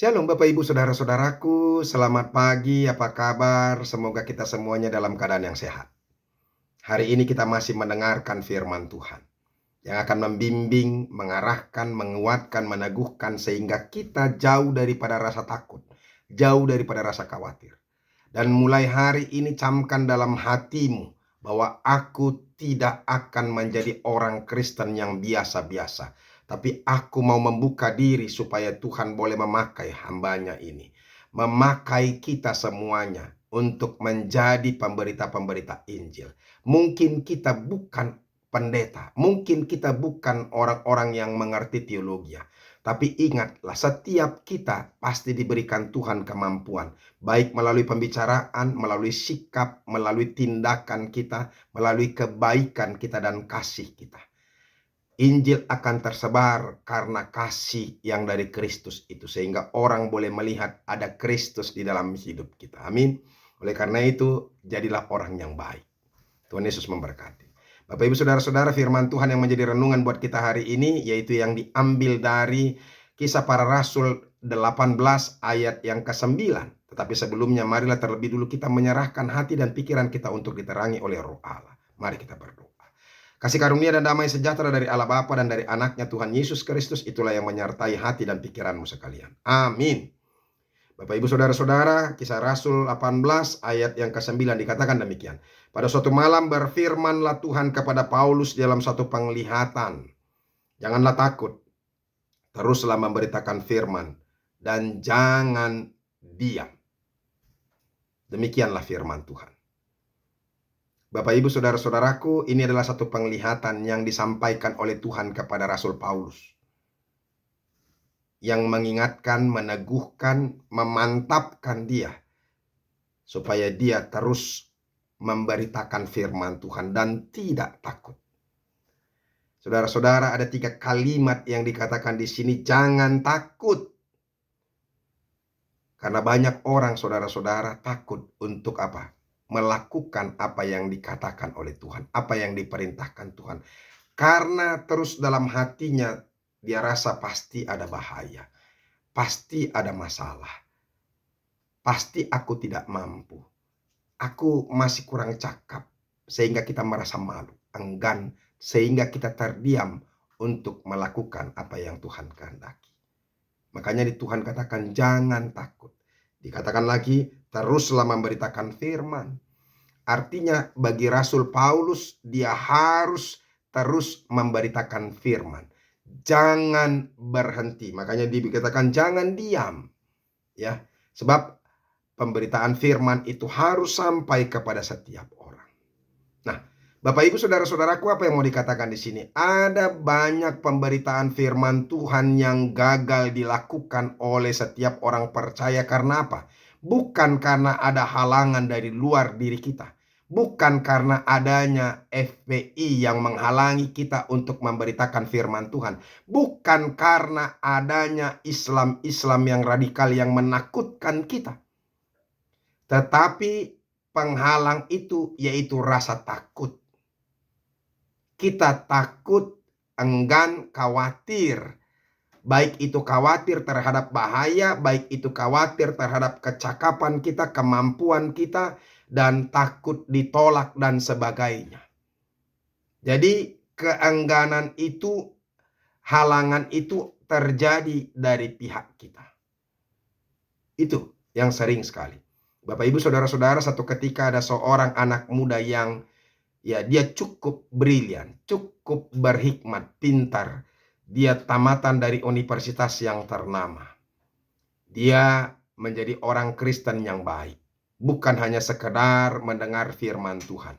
Shalom Bapak Ibu Saudara-saudaraku, selamat pagi, apa kabar? Semoga kita semuanya dalam keadaan yang sehat. Hari ini kita masih mendengarkan firman Tuhan yang akan membimbing, mengarahkan, menguatkan, meneguhkan sehingga kita jauh daripada rasa takut, jauh daripada rasa khawatir. Dan mulai hari ini camkan dalam hatimu bahwa aku tidak akan menjadi orang Kristen yang biasa-biasa. Tapi aku mau membuka diri supaya Tuhan boleh memakai hambanya ini. Memakai kita semuanya untuk menjadi pemberita-pemberita Injil. Mungkin kita bukan pendeta. Mungkin kita bukan orang-orang yang mengerti teologi. Tapi ingatlah, setiap kita pasti diberikan Tuhan kemampuan. Baik melalui pembicaraan, melalui sikap, melalui tindakan kita, melalui kebaikan kita dan kasih kita. Injil akan tersebar karena kasih yang dari Kristus itu. Sehingga orang boleh melihat ada Kristus di dalam hidup kita. Amin. Oleh karena itu, jadilah orang yang baik. Tuhan Yesus memberkati. Bapak Ibu Saudara-saudara, firman Tuhan yang menjadi renungan buat kita hari ini, yaitu yang diambil dari Kisah Para Rasul 18 ayat yang ke-9. Tetapi sebelumnya marilah terlebih dulu kita menyerahkan hati dan pikiran kita untuk diterangi oleh Roh Allah. Mari kita berdoa. Kasih karunia dan damai sejahtera dari Allah Bapa dan dari anaknya Tuhan Yesus Kristus, itulah yang menyertai hati dan pikiranmu sekalian. Amin. Bapak Ibu Saudara-saudara, Kisah Rasul 18 ayat yang ke-9 dikatakan demikian. Pada suatu malam berfirmanlah Tuhan kepada Paulus dalam satu penglihatan. Janganlah takut, teruslah memberitakan firman dan jangan diam. Demikianlah firman Tuhan. Bapak Ibu Saudara-saudaraku, ini adalah satu penglihatan yang disampaikan oleh Tuhan kepada Rasul Paulus. Yang mengingatkan, meneguhkan, memantapkan dia. Supaya dia terus memberitakan firman Tuhan dan tidak takut. Saudara-saudara, ada 3 kalimat yang dikatakan di sini, jangan takut. Karena banyak orang, saudara-saudara, takut untuk apa? Melakukan apa yang dikatakan oleh Tuhan, apa yang diperintahkan Tuhan. Karena terus dalam hatinya dia rasa pasti ada bahaya, pasti ada masalah, pasti aku tidak mampu, aku masih kurang cakap, sehingga kita merasa malu, enggan, sehingga kita terdiam untuk melakukan apa yang Tuhan kehendaki. Makanya di Tuhan katakan jangan takut. Dikatakan lagi, teruslah memberitakan firman. Artinya bagi Rasul Paulus, dia harus terus memberitakan firman. Jangan berhenti. Makanya dikatakan jangan diam. Ya, sebab pemberitaan firman itu harus sampai kepada setiap orang. Nah, Bapak Ibu Saudara-saudaraku, apa yang mau dikatakan di sini? Ada banyak pemberitaan firman Tuhan yang gagal dilakukan oleh setiap orang percaya karena apa? Bukan karena ada halangan dari luar diri kita. Bukan karena adanya FPI yang menghalangi kita untuk memberitakan firman Tuhan. Bukan karena adanya Islam-Islam yang radikal yang menakutkan kita. Tetapi penghalang itu yaitu rasa takut. Kita takut, enggan, khawatir. Baik itu khawatir terhadap bahaya, baik itu khawatir terhadap kecakapan kita, kemampuan kita, dan takut ditolak dan sebagainya. Jadi keengganan itu, halangan itu terjadi dari pihak kita. Itu yang sering sekali. Bapak Ibu Saudara-saudara, satu ketika ada seorang anak muda yang dia cukup brilian, cukup berhikmat, pintar. Dia tamatan dari universitas yang ternama. Dia menjadi orang Kristen yang baik. Bukan hanya sekedar mendengar firman Tuhan.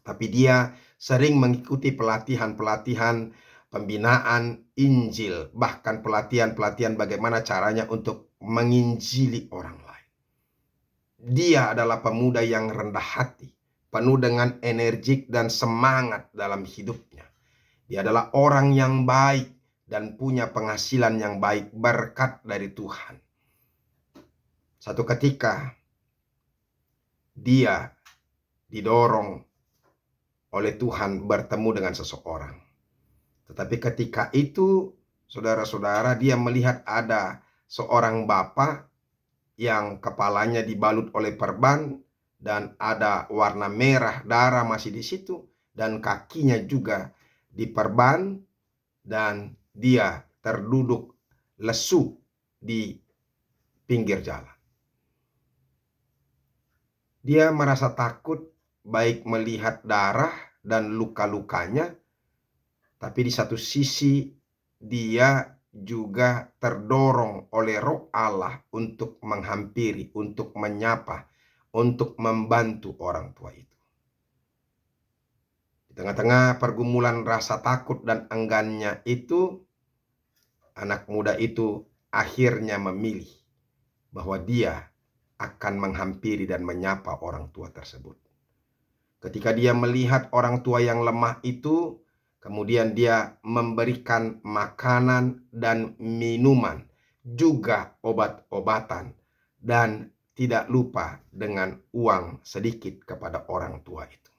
Tapi dia sering mengikuti pelatihan-pelatihan pembinaan Injil. Bahkan pelatihan-pelatihan bagaimana caranya untuk menginjili orang lain. Dia adalah pemuda yang rendah hati, penuh dengan energik dan semangat dalam hidupnya. Dia adalah orang yang baik dan punya penghasilan yang baik berkat dari Tuhan. Satu ketika dia didorong oleh Tuhan bertemu dengan seseorang. Tetapi ketika itu, saudara-saudara, dia melihat ada seorang bapak yang kepalanya dibalut oleh perban dan ada warna merah darah masih di situ, dan kakinya juga diperban, dan dia terduduk lesu di pinggir jalan. Dia merasa takut, baik melihat darah dan luka-lukanya, tapi di satu sisi dia juga terdorong oleh Roh Allah untuk menghampiri, untuk menyapa, untuk membantu orang tua itu. Di tengah-tengah pergumulan rasa takut dan enggannya itu, anak muda itu akhirnya memilih bahwa dia akan menghampiri dan menyapa orang tua tersebut. Ketika dia melihat orang tua yang lemah itu, kemudian dia memberikan makanan dan minuman, juga obat-obatan, dan tidak lupa dengan uang sedikit kepada orang tua itu.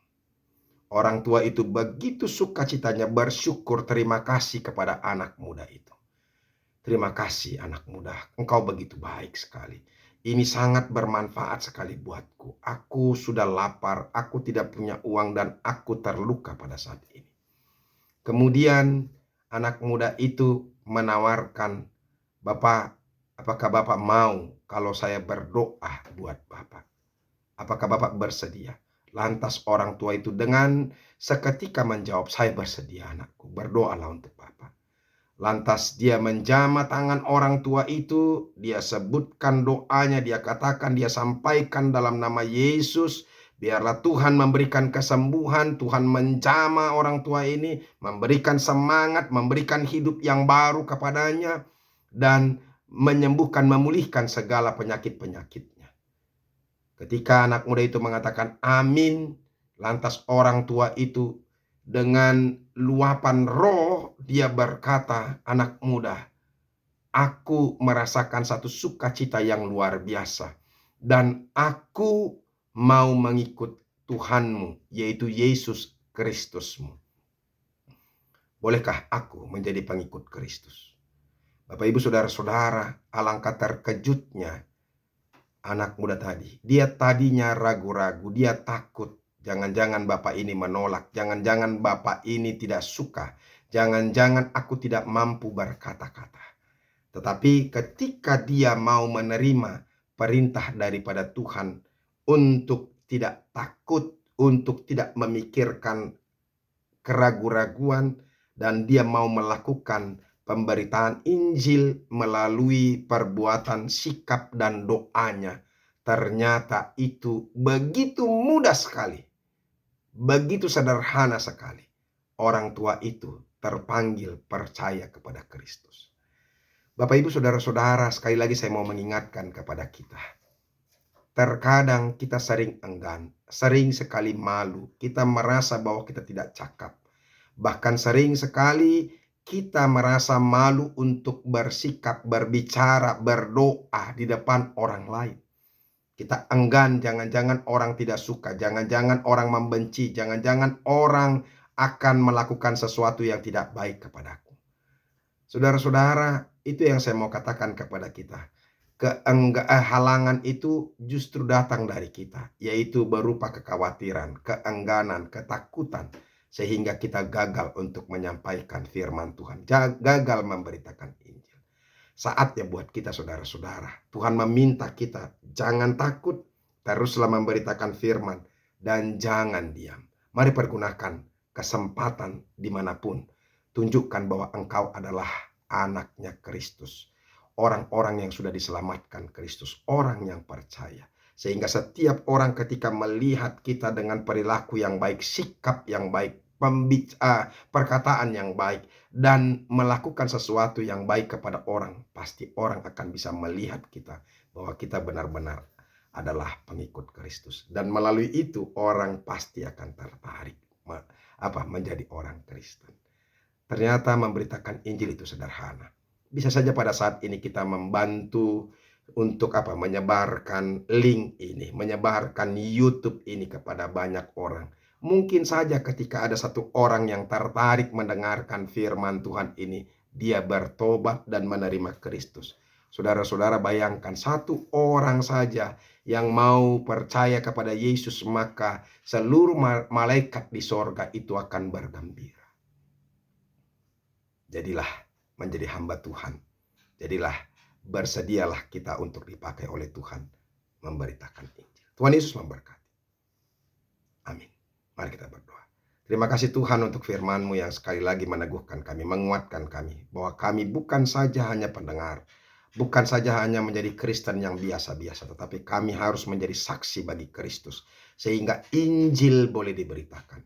Orang tua itu begitu sukacitanya bersyukur, terima kasih kepada anak muda itu. Terima kasih anak muda, engkau begitu baik sekali. Ini sangat bermanfaat sekali buatku. Aku sudah lapar, aku tidak punya uang, dan aku terluka pada saat ini. Kemudian anak muda itu menawarkan, Bapak, apakah Bapak mau kalau saya berdoa buat Bapak? Apakah Bapak bersedia? Lantas orang tua itu dengan seketika menjawab, saya bersedia anakku, berdoalah untuk Bapak. Lantas dia menjamah tangan orang tua itu, dia sebutkan doanya, dia katakan, dia sampaikan dalam nama Yesus, biarlah Tuhan memberikan kesembuhan. Tuhan menjamah orang tua ini, memberikan semangat, memberikan hidup yang baru kepadanya, dan menyembuhkan, memulihkan segala penyakit-penyakitnya. Ketika anak muda itu mengatakan amin, lantas orang tua itu dengan luapan roh dia berkata, anak muda, aku merasakan satu sukacita yang luar biasa, dan aku mau mengikut Tuhanmu, yaitu Yesus Kristusmu. Bolehkah aku menjadi pengikut Kristus? Bapak, Ibu, saudara-saudara, alangkah terkejutnya anak muda tadi. Dia tadinya ragu-ragu, dia takut. Jangan-jangan Bapak ini menolak, jangan-jangan Bapak ini tidak suka, jangan-jangan aku tidak mampu berkata-kata. Tetapi ketika dia mau menerima perintah daripada Tuhan untuk tidak takut, untuk tidak memikirkan keraguan-raguan, dan dia mau melakukan pemberitaan Injil melalui perbuatan, sikap, dan doanya, ternyata itu begitu mudah sekali. Begitu sederhana sekali. Orang tua itu terpanggil percaya kepada Kristus. Bapak, Ibu, saudara-saudara, sekali lagi saya mau mengingatkan kepada kita. Terkadang kita sering enggan, sering sekali malu. Kita merasa bahwa kita tidak cakap. Bahkan sering sekali kita merasa malu untuk bersikap, berbicara, berdoa di depan orang lain. Kita enggan, jangan-jangan orang tidak suka, jangan-jangan orang membenci, jangan-jangan orang akan melakukan sesuatu yang tidak baik kepadaku. Saudara-saudara, itu yang saya mau katakan kepada kita. Halangan itu justru datang dari kita, yaitu berupa kekhawatiran, keengganan, ketakutan, sehingga kita gagal untuk menyampaikan firman Tuhan, gagal memberitakan Injil. Saatnya buat kita, saudara-saudara, Tuhan meminta kita jangan takut, teruslah memberitakan firman, dan jangan diam. Mari pergunakan kesempatan dimanapun. Tunjukkan bahwa engkau adalah anaknya Kristus. Orang-orang yang sudah diselamatkan Kristus, orang yang percaya. Sehingga setiap orang ketika melihat kita dengan perilaku yang baik, sikap yang baik, perkataan yang baik, dan melakukan sesuatu yang baik kepada orang, pasti orang akan bisa melihat kita bahwa kita benar-benar adalah pengikut Kristus. Dan melalui itu orang pasti akan tertarik menjadi orang Kristen. Ternyata memberitakan Injil itu sederhana. Bisa saja pada saat ini kita membantu untuk menyebarkan link ini, menyebarkan YouTube ini kepada banyak orang. Mungkin saja ketika ada satu orang yang tertarik mendengarkan firman Tuhan ini, dia bertobat dan menerima Kristus. Saudara-saudara bayangkan satu orang saja yang mau percaya kepada Yesus, maka seluruh malaikat di sorga itu akan bergembira. Jadilah menjadi hamba Tuhan. Jadilah bersedialah kita untuk dipakai oleh Tuhan memberitakan Injil. Tuhan Yesus memberkati. Amin. Mari kita berdoa. Terima kasih Tuhan untuk firman-Mu yang sekali lagi meneguhkan kami, menguatkan kami, bahwa kami bukan saja hanya pendengar, bukan saja hanya menjadi Kristen yang biasa-biasa, tetapi kami harus menjadi saksi bagi Kristus, sehingga Injil boleh diberitakan.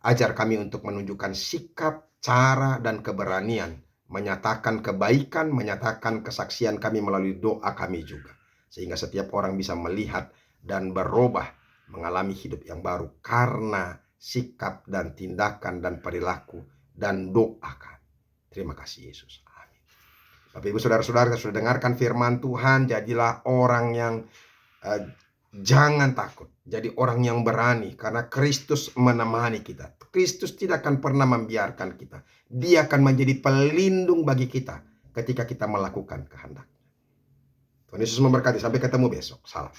Ajar kami untuk menunjukkan sikap, cara, dan keberanian, menyatakan kebaikan, menyatakan kesaksian kami melalui doa kami juga. Sehingga setiap orang bisa melihat dan berubah, mengalami hidup yang baru karena sikap dan tindakan dan perilaku dan doa kami. Terima kasih Yesus. Amin. Bapak Ibu Saudara-saudara, sudah dengarkan firman Tuhan, jadilah orang yang jangan takut. Jadi orang yang berani karena Kristus menemani kita. Kristus tidak akan pernah membiarkan kita. Dia akan menjadi pelindung bagi kita ketika kita melakukan kehendak. Tuhan Yesus memberkati. Sampai ketemu besok. Salam.